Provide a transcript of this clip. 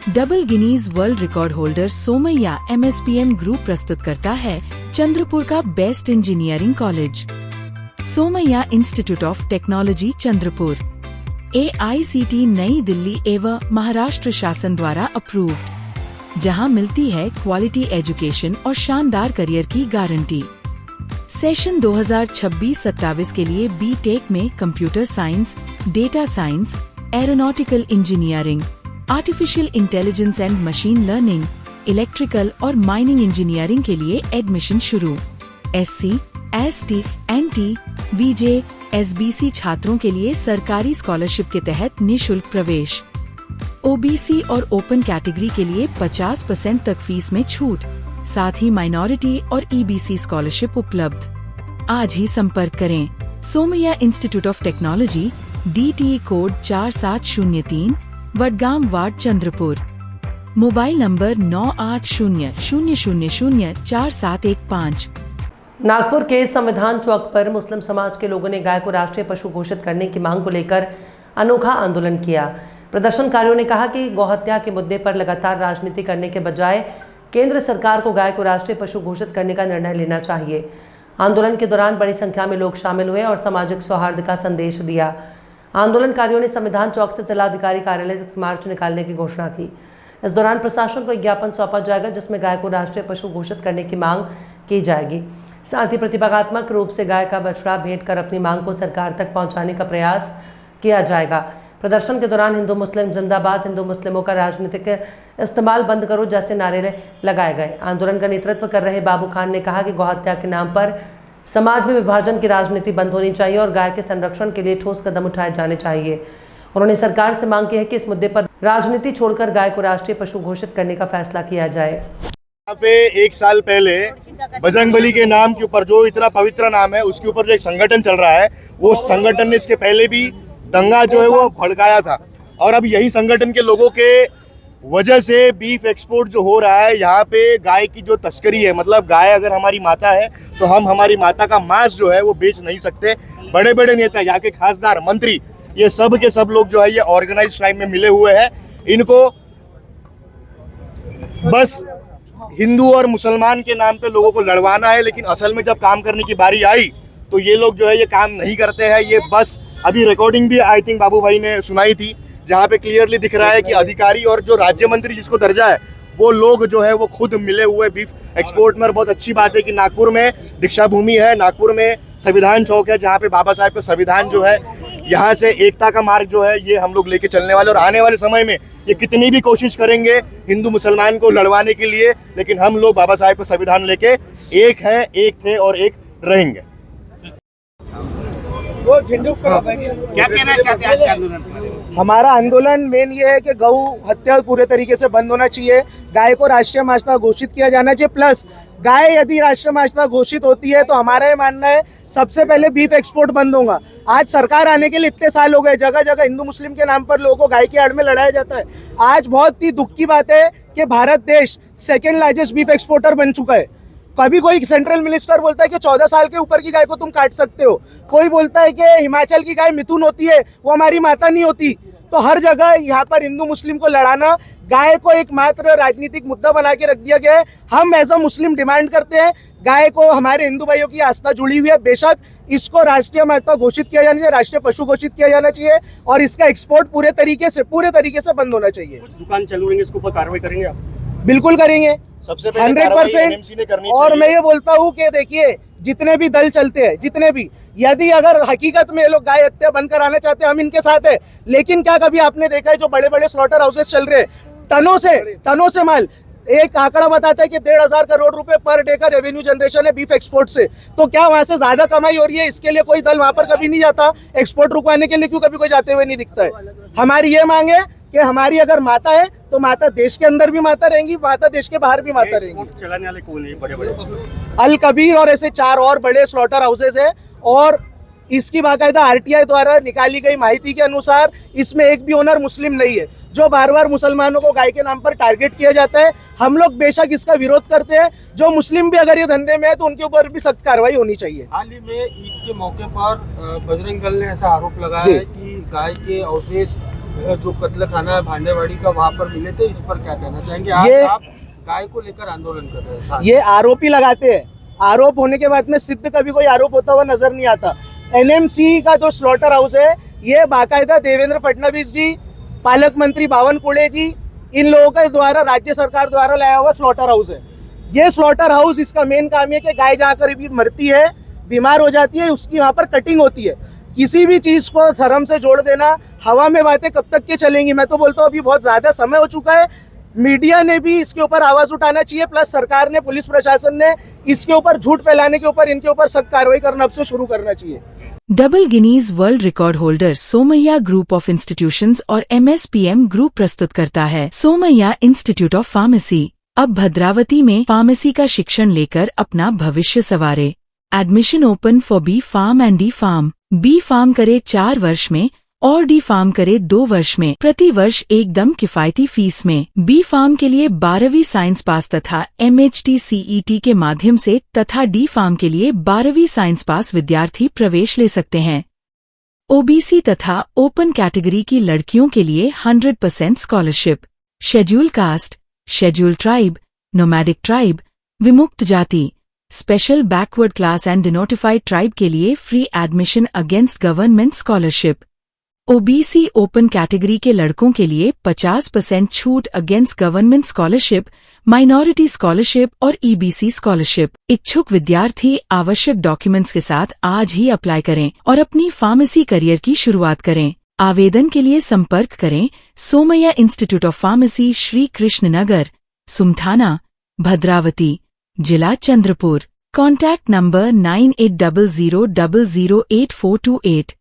Double Guinness world record holder Somaiya MSPM group प्रस्तुत करता है चंद्रपुर का best engineering college, Somaiya institute of technology Chandrapur, AICT नई दिल्ली एवं महाराष्ट्र शासन द्वारा अप्रूव्ड, जहां मिलती है क्वालिटी एजुकेशन और शानदार करियर की गारंटी। सेशन 2026-27 के लिए B.Tech में computer science, data science, aeronautical engineering, artificial intelligence and machine learning, electrical और माइनिंग इंजीनियरिंग के लिए एडमिशन शुरू। SC, ST, NT, VJ, SBC छात्रों के लिए सरकारी स्कॉलरशिप के तहत निःशुल्क प्रवेश। OBC और ओपन कैटेगरी के लिए 50% तक फीस में छूट, साथ ही माइनॉरिटी और EBC स्कॉलरशिप उपलब्ध। आज ही संपर्क करें Somaiya institute of technology, DTE code 4703, Vadgam ward Chandrapur. Mobile number 9800004715। Nagpur के संविधान चौक पर मुस्लिम समाज के लोगों ने गाय को राष्ट्रीय पशु घोषित करने की मांग को लेकर अनोखा आंदोलन किया। प्रदर्शनकारियों ने कहा कि गौहत्या के मुद्दे पर लगातार राजनीति करने के बजाय केंद्र सरकार को गाय को राष्ट्रीय पशु घोषित करने का निर्णय लेना चाहिए। आंदोलन के दौरान बड़ी संख्या में लोग शामिल हुए और सामाजिक सौहार्द का संदेश दिया। आंदोलनकारियों ने संविधान चौक से जिलाधिकारी कार्यालय तक मार्च निकालने की घोषणा की। इस दौरान प्रशासन को एक ज्ञापन सौंपा जाएगा, जिसमें गाय को राष्ट्रीय पशु घोषित करने की मांग की जाएगी। साथ ही प्रतिभागात्मक रूप से गाय का बछड़ा भेंट कर अपनी मांग को सरकार तक पहुंचाने का प्रयास किया जाएगा। प्रदर्शन के दौरान हिंदू मुस्लिम जिंदाबाद, हिंदू मुस्लिमों का राजनीतिक इस्तेमाल बंद करो जैसे नारे लगाए गए। आंदोलन का नेतृत्व कर रहे बाबू खान ने कहा कि गौहत्या के नाम पर समाज में विभाजन की राजनीति बंद होनी चाहिए और गाय के संरक्षण के लिए ठोस कदम उठाए जाने चाहिए। उन्होंने सरकार से मांग की है कि इस मुद्दे पर राजनीति छोड़कर गाय को राष्ट्रीय पशु घोषित करने का फैसला किया जाए। यहाँ पे 1 साल पहले बजरंगबली के नाम के ऊपर, जो इतना पवित्र नाम है, उसके ऊपर जो एक संगठन चल रहा है, वो संगठन ने इसके पहले भी दंगा जो है वो भड़काया था। और अब यही संगठन के लोगों के वजह से बीफ एक्सपोर्ट जो हो रहा है, यहाँ पे गाय की जो तस्करी है, मतलब गाय अगर हमारी माता है तो हम हमारी माता का मांस जो है वो बेच नहीं सकते। बड़े बड़े नेता, यहाँ के खासदार, मंत्री, ये सब के सब लोग जो है ये ऑर्गेनाइज क्राइम में मिले हुए हैं। इनको बस हिंदू और मुसलमान के नाम पे लोगों को लड़वाना है, लेकिन असल में जब काम करने की बारी आई तो ये लोग जो है ये काम नहीं करते हैं। ये बस अभी रिकॉर्डिंग भी आई थिंक बाबू भाई ने सुनाई थी, जहाँ पे क्लियरली दिख रहा है कि अधिकारी और जो राज्य मंत्री जिसको दर्जा है, वो लोग जो है वो खुद मिले हुए बीफ एक्सपोर्ट में। और बहुत अच्छी बात है कि नागपुर में दीक्षा भूमि है, नागपुर में संविधान चौक है, जहाँ पे बाबा साहेब का संविधान जो है, यहाँ से एकता का मार्ग जो है ये हम लोग लेके चलने वाले। और आने वाले समय में ये कितनी भी कोशिश करेंगे हिंदू मुसलमान को लड़वाने के लिए, लेकिन हम लोग बाबा साहेब का संविधान लेके एक है, एक थे और एक रहेंगे। क्या कहना चाहते हैं आज के आंदोलन पर? हमारा आंदोलन मेन ये है कि गौ हत्या पूरे तरीके से बंद होना चाहिए, गाय को राष्ट्रीय माता घोषित किया जाना चाहिए। प्लस गाय यदि राष्ट्रीय माता घोषित होती है तो हमारा ये मानना है सबसे पहले बीफ एक्सपोर्ट बंद होगा। आज सरकार आने के लिए इतने साल हो गए, जगह जगह हिंदू मुस्लिम के नाम पर लोगों को गाय की आड़ में लड़ाया जाता है। आज बहुत ही दुख की बात है कि भारत देश सेकेंड लार्जेस्ट बीफ एक्सपोर्टर बन चुका है। कभी कोई सेंट्रल मिनिस्टर बोलता है कि 14 साल के ऊपर की गाय को तुम काट सकते हो, कोई बोलता है कि हिमाचल की गाय मिथुन होती है, वो हमारी माता नहीं होती। तो हर जगह यहाँ पर हिंदू मुस्लिम को लड़ाना, गाय को एक मात्र राजनीतिक मुद्दा बना के रख दिया गया है। हम एज अ मुस्लिम डिमांड करते हैं, गाय को हमारे हिंदू भाइयों की आस्था जुड़ी हुई है, बेशक इसको राष्ट्रीय माता घोषित किया जाना चाहिए, राष्ट्रीय पशु घोषित किया जाना चाहिए और इसका एक्सपोर्ट पूरे तरीके से बंद होना चाहिए। कुछ दुकान चालू रहेंगे, इसके ऊपर कार्रवाई करेंगे आप? बिल्कुल करेंगे, सबसे पहले 100%। और मैं ये बोलता हूँ कि देखिए, जितने भी दल चलते हैं, जितने भी, यदि अगर हकीकत में ये लोग गाय हत्या बंद कराना चाहते हैं, हम इनके साथ है। लेकिन क्या कभी आपने देखा है जो बड़े बड़े स्लॉटर हाउसेस चल रहे हैं, टनों से माल, एक आंकड़ा बताता है कि 1,500 करोड़ रुपए पर डे का रेवेन्यू जनरेशन है बीफ एक्सपोर्ट से। तो क्या वहां से ज्यादा कमाई हो रही है? इसके लिए कोई दल वहां पर कभी नहीं जाता एक्सपोर्ट रुकवाने के लिए, क्यों कभी कोई जाते हुए नहीं दिखता है? हमारी ये मांग है कि हमारी अगर माता है तो माता देश के अंदर भी माता रहेंगी, माता देश के बाहर भी माता रहेंगी। चलाने वाले कौन है? बड़े अल कबीर और ऐसे 4 और बड़े स्लॉटर हाउसेस है। और इसकी बाकायदा RTI द्वारा निकाली गई माहिती के अनुसार इसमें एक भी ओनर मुस्लिम नहीं है। जो बार बार मुसलमानों को गाय के नाम पर टारगेट किया जाता है, हम लोग बेशक इसका विरोध करते हैं। जो मुस्लिम भी अगर ये धंधे में है तो उनके ऊपर भी सख्त कार्रवाई होनी चाहिए। हाल ही में ईद के मौके पर बजरंग दल ने ऐसा आरोप लगाया है कि गाय के अवशेष जो कत्ल खाना है भांडेवाड़ी का वहाँ पर मिले थे, इस पर क्या कहना चाहेंगे? ये- आज आप गाय को लेकर आंदोलन कर रहे हैं साथ। ये आरोपी लगाते हैं, आरोप होने के बाद में सिद्ध कभी कोई आरोप होता हुआ नजर नहीं आता। एनएमसी का जो स्लॉटर हाउस है ये बाकायदा देवेंद्र फडणवीस जी, पालक मंत्री बावनकुळे जी, इन लोगों के द्वारा राज्य सरकार द्वारा लाया हुआ स्लॉटर हाउस है। ये स्लॉटर हाउस, इसका मेन काम है कि गाय जाकर भी मरती है, बीमार हो जाती है, उसकी वहाँ पर कटिंग होती है। किसी भी चीज को धर्म से जोड़ देना, हवा में बातें कब तक के चलेंगी? मैं तो बोलता हूँ अभी बहुत ज्यादा समय हो चुका है। मीडिया ने भी इसके ऊपर आवाज उठाना चाहिए, प्लस सरकार ने, पुलिस प्रशासन ने इसके ऊपर झूठ फैलाने के ऊपर, इनके ऊपर सख्त कार्रवाई करना अब से शुरू करना चाहिए। Double Guinness world record holder Somaiya group of institutions और MSPM ग्रुप प्रस्तुत करता है सोमैया इंस्टीट्यूट ऑफ फार्मेसी। अब भद्रावती में फार्मेसी का शिक्षण लेकर अपना भविष्य संवारे। Admission open for B Pharm and D Pharm. B Pharm करे 4 वर्ष में और डी फार्म करे 2 वर्ष में, प्रति वर्ष एकदम किफायती फीस में। बी फार्म के लिए 12वीं साइंस पास तथा MHT CET के माध्यम से तथा डी फार्म के लिए 12वीं साइंस पास विद्यार्थी प्रवेश ले सकते हैं। OBC तथा ओपन कैटेगरी की लड़कियों के लिए 100% scholarship. Schedule caste, schedule tribe, nomadic tribe, विमुक्त जाति, special backward class and denotified tribe के लिए free admission against government scholarship. OBC open category के लड़कों के लिए 50% छूट against government scholarship, minority scholarship और EBC स्कॉलरशिप। इच्छुक विद्यार्थी आवश्यक डॉक्यूमेंट्स के साथ आज ही अप्लाई करें और अपनी फार्मेसी करियर की शुरुआत करें। आवेदन के लिए संपर्क करें Somaiya institute of pharmacy, Shri Krishna Nagar, Sumthana, Bhadravati, जिला चंद्रपुर। Contact number 9800008428।